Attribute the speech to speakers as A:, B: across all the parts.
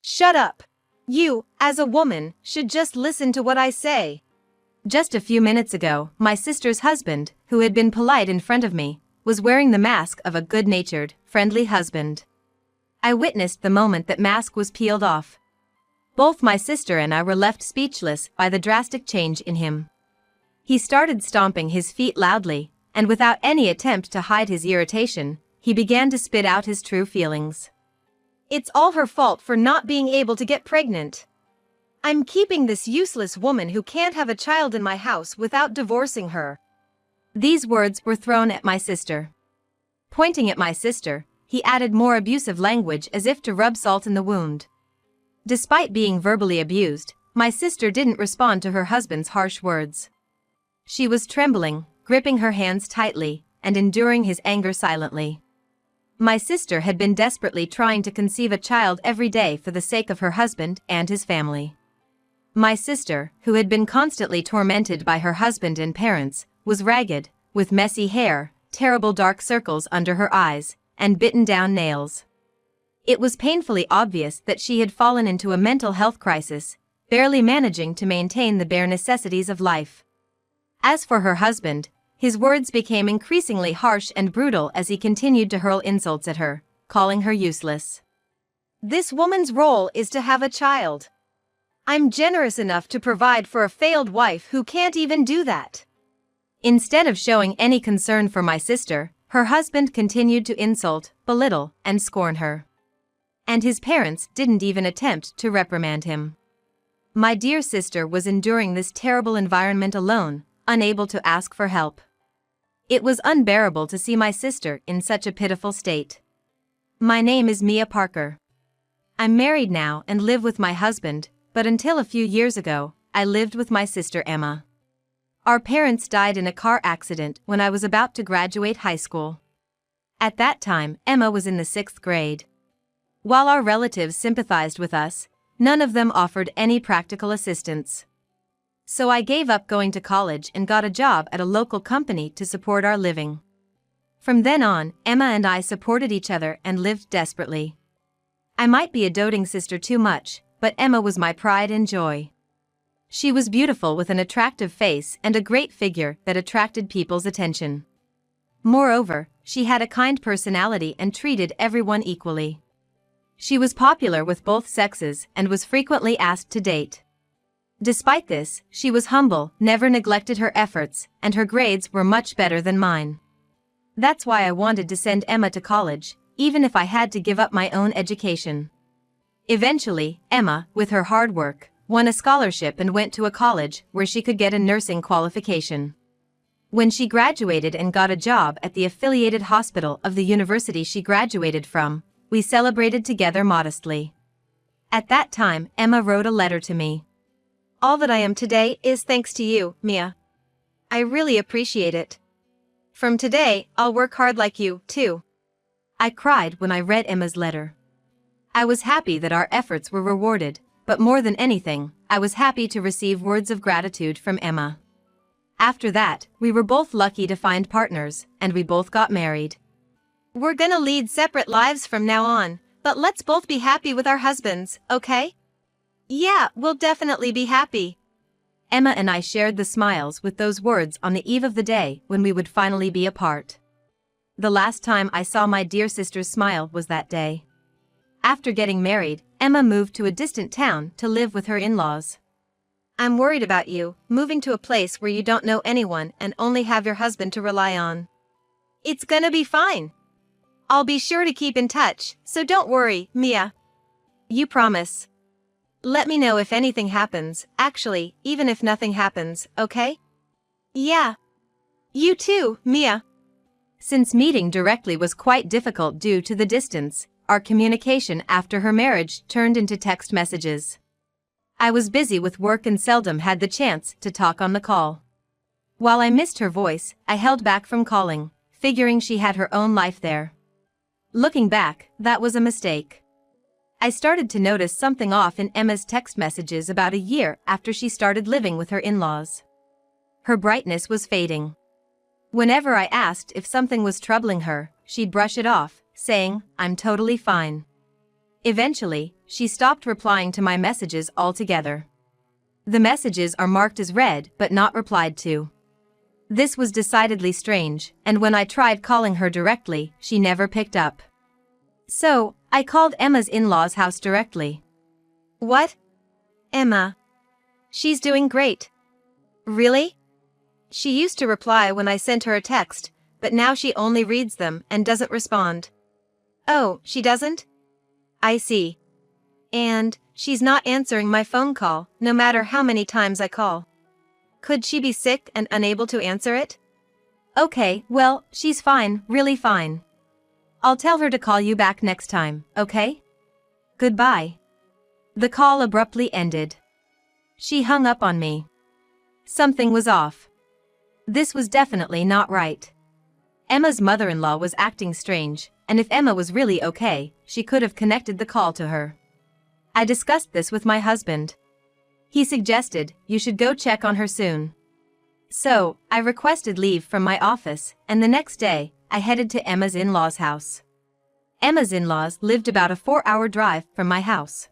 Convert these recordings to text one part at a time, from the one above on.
A: Shut up. You, as a woman, should just listen to what I say. Just a few minutes ago, my sister's husband, who had been polite in front of me, was wearing the mask of a good-natured, friendly husband. I witnessed the moment that mask was peeled off. Both my sister and I were left speechless by the drastic change in him. He started stomping his feet loudly, and without any attempt to hide his irritation, he began to spit out his true feelings. It's all her fault for not being able to get pregnant. I'm keeping this useless woman who can't have a child in my house without divorcing her. These words were thrown at my sister. Pointing at my sister, he added more abusive language as if to rub salt in the wound. Despite being verbally abused, my sister didn't respond to her husband's harsh words. She was trembling, gripping her hands tightly, and enduring his anger silently. My sister had been desperately trying to conceive a child every day for the sake of her husband and his family. My sister, who had been constantly tormented by her husband and parents, was ragged, with messy hair, terrible dark circles under her eyes, and bitten-down nails. It was painfully obvious that she had fallen into a mental health crisis, barely managing to maintain the bare necessities of life. As for her husband, his words became increasingly harsh and brutal as he continued to hurl insults at her, calling her useless. This woman's role is to have a child. I'm generous enough to provide for a failed wife who can't even do that. Instead of showing any concern for my sister, her husband continued to insult, belittle, and scorn her. And his parents didn't even attempt to reprimand him. My dear sister was enduring this terrible environment alone, unable to ask for help. It was unbearable to see my sister in such a pitiful state. My name is Mia Parker. I'm married now and live with my husband, but until a few years ago, I lived with my sister Emma. Our parents died in a car accident when I was about to graduate high school. At that time, Emma was in the 6th grade. While our relatives sympathized with us, none of them offered any practical assistance. So I gave up going to college and got a job at a local company to support our living. From then on, Emma and I supported each other and lived desperately. I might be a doting sister too much, but Emma was my pride and joy. She was beautiful with an attractive face and a great figure that attracted people's attention. Moreover, she had a kind personality and treated everyone equally. She was popular with both sexes and was frequently asked to date. Despite this, she was humble, never neglected her efforts, and her grades were much better than mine. That's why I wanted to send Emma to college, even if I had to give up my own education. Eventually, Emma, with her hard work, won a scholarship and went to a college where she could get a nursing qualification. When she graduated and got a job at the affiliated hospital of the university she graduated from, we celebrated together modestly. At that time, Emma wrote a letter to me. All that I am today is thanks to you, Mia. I really appreciate it. From today, I'll work hard like you, too. I cried when I read Emma's letter. I was happy that our efforts were rewarded, but more than anything, I was happy to receive words of gratitude from Emma. After that, we were both lucky to find partners, and we both got married. We're gonna lead separate lives from now on, but let's both be happy with our husbands, okay? Yeah, we'll definitely be happy. Emma and I shared the smiles with those words on the eve of the day when we would finally be apart. The last time I saw my dear sister's smile was that day. After getting married, Emma moved to a distant town to live with her in-laws. I'm worried about you, moving to a place where you don't know anyone and only have your husband to rely on. It's gonna be fine. I'll be sure to keep in touch, so don't worry, Mia. You promise? Let me know if anything happens, actually, even if nothing happens, okay? Yeah. You too, Mia. Since meeting directly was quite difficult due to the distance, our communication after her marriage turned into text messages. I was busy with work and seldom had the chance to talk on the call. While I missed her voice, I held back from calling, figuring she had her own life there. Looking back, that was a mistake. I started to notice something off in Emma's text messages about a year after she started living with her in-laws. Her brightness was fading. Whenever I asked if something was troubling her, she'd brush it off, saying, "I'm totally fine." Eventually, she stopped replying to my messages altogether. The messages are marked as read but not replied to. This was decidedly strange, and when I tried calling her directly, she never picked up. So, I called Emma's in-laws' house directly. What? Emma? She's doing great. Really? She used to reply when I sent her a text, but now she only reads them and doesn't respond. Oh, she doesn't? I see. And she's not answering my phone call, no matter how many times I call. Could she be sick and unable to answer it? Okay, well, she's fine, really fine. I'll tell her to call you back next time, okay? Goodbye. The call abruptly ended. She hung up on me. Something was off. This was definitely not right. Emma's mother-in-law was acting strange, and if Emma was really okay, she could have connected the call to her. I discussed this with my husband. He suggested, you should go check on her soon. So, I requested leave from my office, and the next day, I headed to Emma's in-laws' house. Emma's in-laws lived about a 4-hour drive from my house.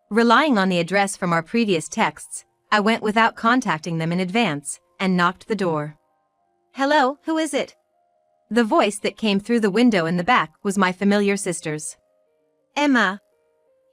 A: Relying on the address from our previous texts, I went without contacting them in advance, and knocked the door. Hello, who is it? The voice that came through the window in the back was my familiar sister's. Emma.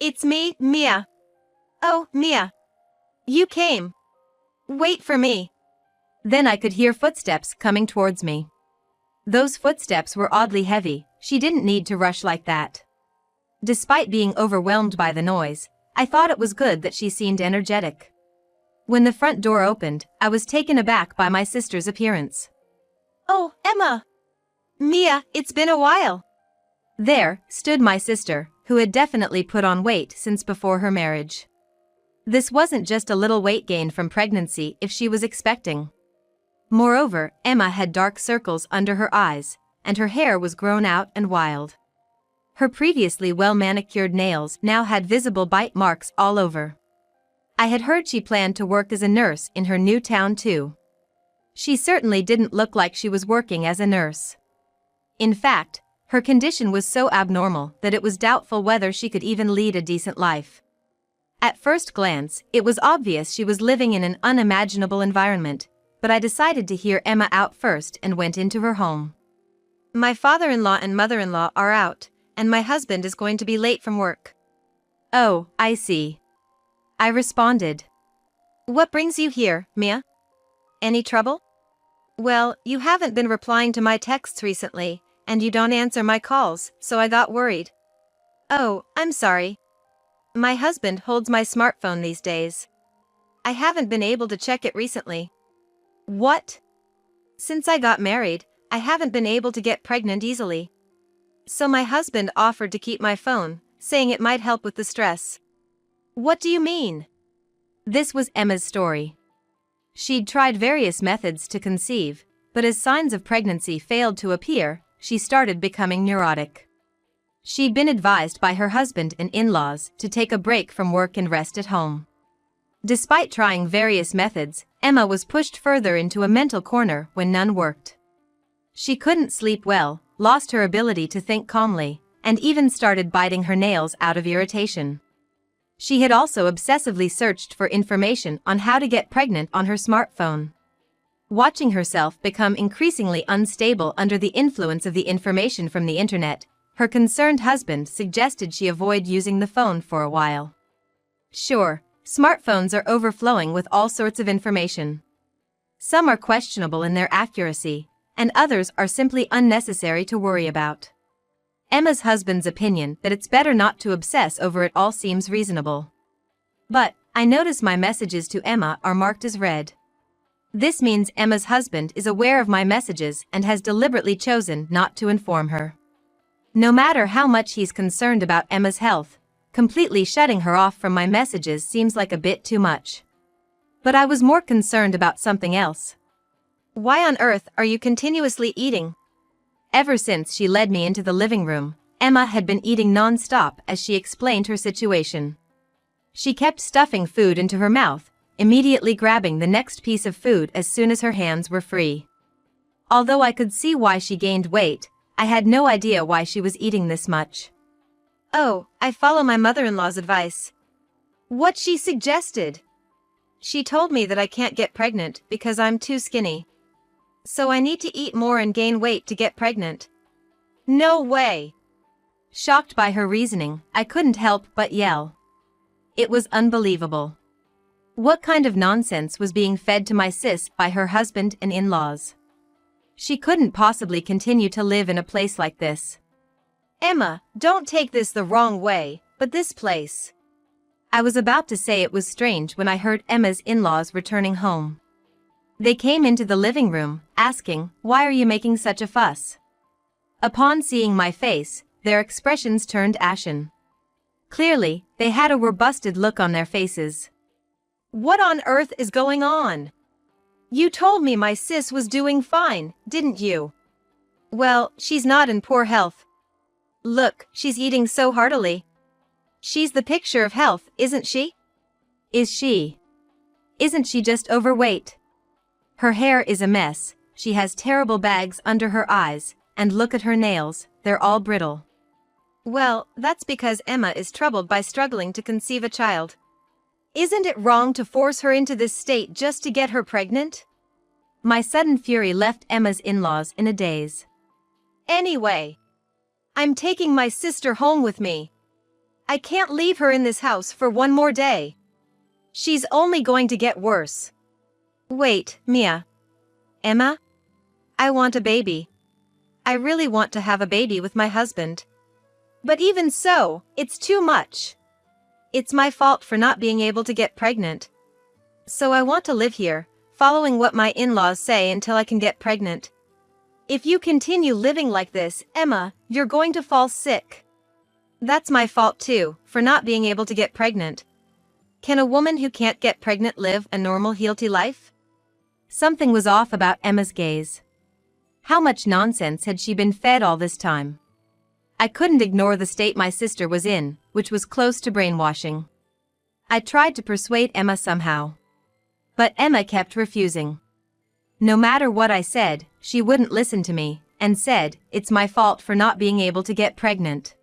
A: It's me, Mia. Oh, Mia. You came. Wait for me. Then I could hear footsteps coming towards me. Those footsteps were oddly heavy. She didn't need to rush like that. Despite being overwhelmed by the noise, I thought it was good that she seemed energetic. When the front door opened, I was taken aback by my sister's appearance. Oh, Emma! Mia, it's been a while. There stood my sister, who had definitely put on weight since before her marriage. This wasn't just a little weight gain from pregnancy if she was expecting. Moreover, Emma had dark circles under her eyes, and her hair was grown out and wild. Her previously well-manicured nails now had visible bite marks all over. I had heard she planned to work as a nurse in her new town too. She certainly didn't look like she was working as a nurse. In fact, her condition was so abnormal that it was doubtful whether she could even lead a decent life. At first glance, it was obvious she was living in an unimaginable environment, but I decided to hear Emma out first and went into her home. My father-in-law and mother-in-law are out, and my husband is going to be late from work. Oh, I see. I responded. What brings you here, Mia? Any trouble? Well, you haven't been replying to my texts recently, and you don't answer my calls, so I got worried. Oh, I'm sorry. My husband holds my smartphone these days. I haven't been able to check it recently. What? Since I got married, I haven't been able to get pregnant easily. So my husband offered to keep my phone, saying it might help with the stress. What do you mean? This was Emma's story. She'd tried various methods to conceive, but as signs of pregnancy failed to appear, she started becoming neurotic. She'd been advised by her husband and in-laws to take a break from work and rest at home. Despite trying various methods, Emma was pushed further into a mental corner when none worked. She couldn't sleep well, lost her ability to think calmly, and even started biting her nails out of irritation. She had also obsessively searched for information on how to get pregnant on her smartphone. Watching herself become increasingly unstable under the influence of the information from the internet, her concerned husband suggested she avoid using the phone for a while. Sure, smartphones are overflowing with all sorts of information. Some are questionable in their accuracy, and others are simply unnecessary to worry about. Emma's husband's opinion that it's better not to obsess over it all seems reasonable. But, I notice my messages to Emma are marked as read. This means Emma's husband is aware of my messages and has deliberately chosen not to inform her. No matter how much he's concerned about Emma's health, completely shutting her off from my messages seems like a bit too much. But I was more concerned about something else. Why on earth are you continuously eating? Ever since she led me into the living room, Emma had been eating non-stop as she explained her situation. She kept stuffing food into her mouth, immediately grabbing the next piece of food as soon as her hands were free. Although I could see why she gained weight, I had no idea why she was eating this much. Oh, I follow my mother-in-law's advice. What she suggested? She told me that I can't get pregnant because I'm too skinny. So I need to eat more and gain weight to get pregnant. No way! Shocked by her reasoning, I couldn't help but yell. It was unbelievable. What kind of nonsense was being fed to my sis by her husband and in-laws? She couldn't possibly continue to live in a place like this. Emma, don't take this the wrong way, but this place. I was about to say it was strange when I heard Emma's in-laws returning home. They came into the living room, asking, "Why are you making such a fuss?" Upon seeing my face, their expressions turned ashen. Clearly, they had a robusted look on their faces. What on earth is going on? You told me my sis was doing fine, didn't you? Well, she's not in poor health. Look, she's eating so heartily. She's the picture of health, isn't she? Is she? Isn't she just overweight? Her hair is a mess, she has terrible bags under her eyes, and look at her nails, they're all brittle. Well, that's because Emma is troubled by struggling to conceive a child. Isn't it wrong to force her into this state just to get her pregnant? My sudden fury left Emma's in-laws in a daze. Anyway, I'm taking my sister home with me. I can't leave her in this house for one more day. She's only going to get worse. Wait, Mia. Emma? I want a baby. I really want to have a baby with my husband. But even so, it's too much. It's my fault for not being able to get pregnant. So I want to live here, following what my in-laws say until I can get pregnant. If you continue living like this, Emma, you're going to fall sick. That's my fault too, for not being able to get pregnant. Can a woman who can't get pregnant live a normal, healthy life? Something was off about Emma's gaze. How much nonsense had she been fed all this time? I couldn't ignore the state my sister was in, which was close to brainwashing. I tried to persuade Emma somehow. But Emma kept refusing. No matter what I said, she wouldn't listen to me, and said, it's my fault for not being able to get pregnant.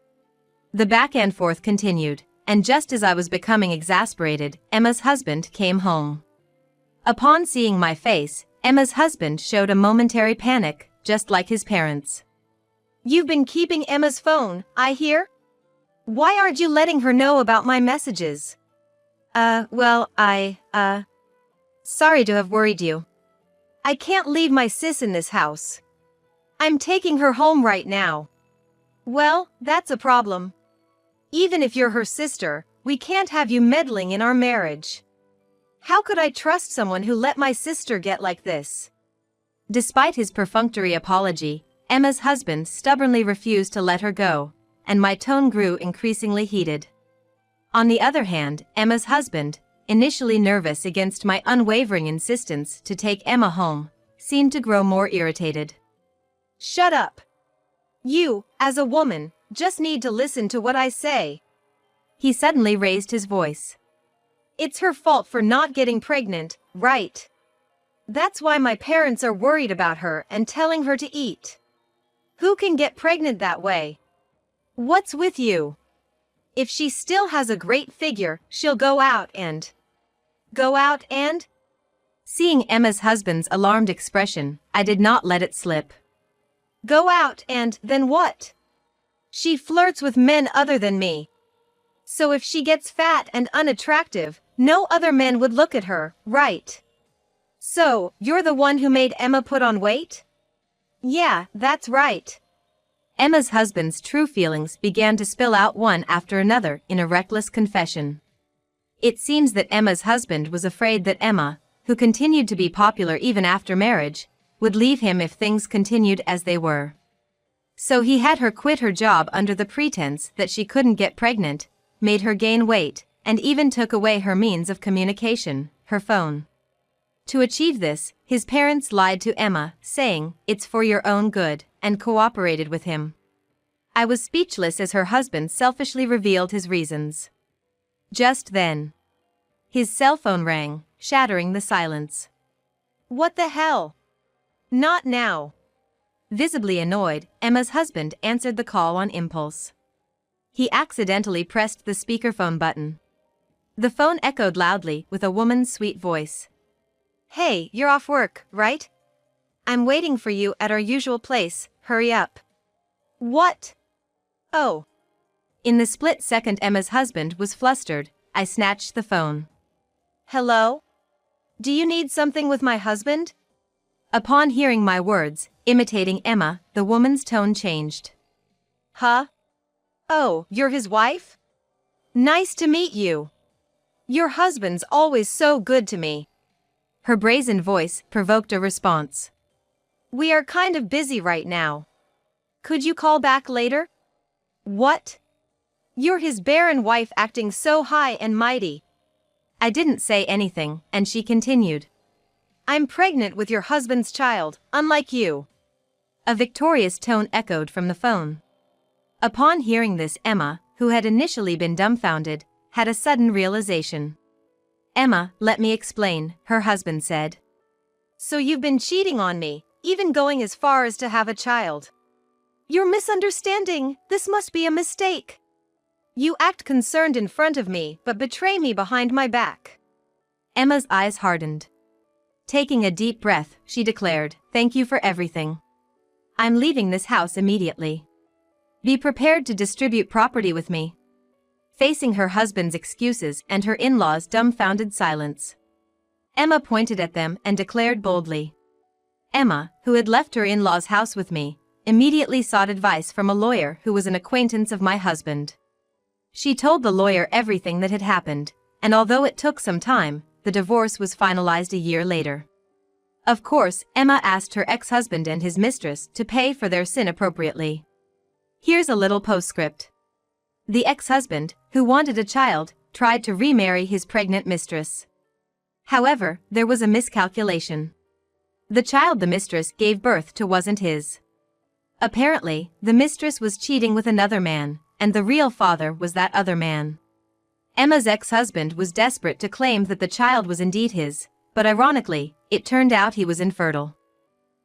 A: The back and forth continued, and just as I was becoming exasperated, Emma's husband came home. Upon seeing my face, Emma's husband showed a momentary panic, just like his parents. You've been keeping Emma's phone, I hear? Why aren't you letting her know about my messages? Sorry to have worried you. I can't leave my sis in this house. I'm taking her home right now. Well, that's a problem. Even if you're her sister, we can't have you meddling in our marriage. How could I trust someone who let my sister get like this? Despite his perfunctory apology, Emma's husband stubbornly refused to let her go, and my tone grew increasingly heated. On the other hand, Emma's husband, initially nervous against my unwavering insistence to take Emma home, seemed to grow more irritated. Shut up! You, as a woman, just need to listen to what I say. He suddenly raised his voice. It's her fault for not getting pregnant, right? That's why my parents are worried about her and telling her to eat. Who can get pregnant that way? What's with you? If she still has a great figure, she'll go out and... Seeing Emma's husband's alarmed expression, I did not let it slip. Go out and, then what? She flirts with men other than me. So if she gets fat and unattractive, no other men would look at her, right? So, you're the one who made Emma put on weight? Yeah, that's right. Emma's husband's true feelings began to spill out one after another in a reckless confession. It seems that Emma's husband was afraid that Emma, who continued to be popular even after marriage, would leave him if things continued as they were. So he had her quit her job under the pretense that she couldn't get pregnant, made her gain weight, and even took away her means of communication, her phone. To achieve this, his parents lied to Emma, saying, it's for your own good, and cooperated with him. I was speechless as her husband selfishly revealed his reasons. Just then, his cell phone rang, shattering the silence. What the hell? Not now. Visibly annoyed, Emma's husband answered the call on impulse. He accidentally pressed the speakerphone button. The phone echoed loudly with a woman's sweet voice. "Hey, you're off work, right? I'm waiting for you at our usual place, hurry up." "What? Oh." In the split second Emma's husband was flustered, I snatched the phone. "Hello? Do you need something with my husband?" Upon hearing my words, imitating Emma, the woman's tone changed. "Huh? Oh, you're his wife? Nice to meet you. Your husband's always so good to me." Her brazen voice provoked a response. "We are kind of busy right now. Could you call back later?" "What? You're his barren wife acting so high and mighty." I didn't say anything, and she continued. "I'm pregnant with your husband's child, unlike you." A victorious tone echoed from the phone. Upon hearing this, Emma, who had initially been dumbfounded, had a sudden realization. "Emma, let me explain," her husband said. "So you've been cheating on me, even going as far as to have a child." "You're misunderstanding, this must be a mistake. You act concerned in front of me but betray me behind my back." Emma's eyes hardened. Taking a deep breath, she declared, "Thank you for everything. I'm leaving this house immediately. Be prepared to distribute property with me." Facing her husband's excuses and her in-laws' dumbfounded silence, Emma pointed at them and declared boldly. Emma, who had left her in-laws' house with me, immediately sought advice from a lawyer who was an acquaintance of my husband. She told the lawyer everything that had happened, and although it took some time, the divorce was finalized a year later. Of course, Emma asked her ex-husband and his mistress to pay for their sin appropriately. Here's a little postscript. The ex-husband, who wanted a child, tried to remarry his pregnant mistress. However, there was a miscalculation. The child the mistress gave birth to wasn't his. Apparently, the mistress was cheating with another man, and the real father was that other man. Emma's ex-husband was desperate to claim that the child was indeed his, but ironically, it turned out he was infertile.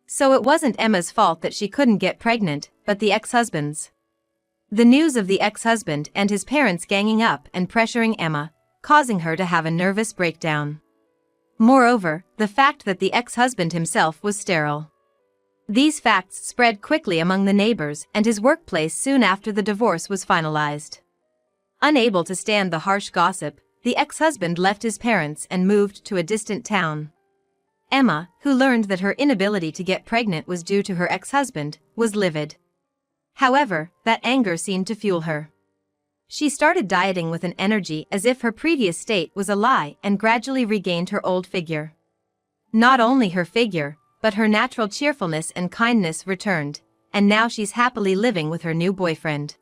A: So it wasn't Emma's fault that she couldn't get pregnant, but the ex-husband's. The news of the ex-husband and his parents ganging up and pressuring Emma, causing her to have a nervous breakdown. Moreover, the fact that the ex-husband himself was sterile. These facts spread quickly among the neighbors and his workplace soon after the divorce was finalized. Unable to stand the harsh gossip, the ex-husband left his parents and moved to a distant town. Emma, who learned that her inability to get pregnant was due to her ex-husband, was livid. However, that anger seemed to fuel her. She started dieting with an energy as if her previous state was a lie and gradually regained her old figure. Not only her figure, but her natural cheerfulness and kindness returned, and now she's happily living with her new boyfriend.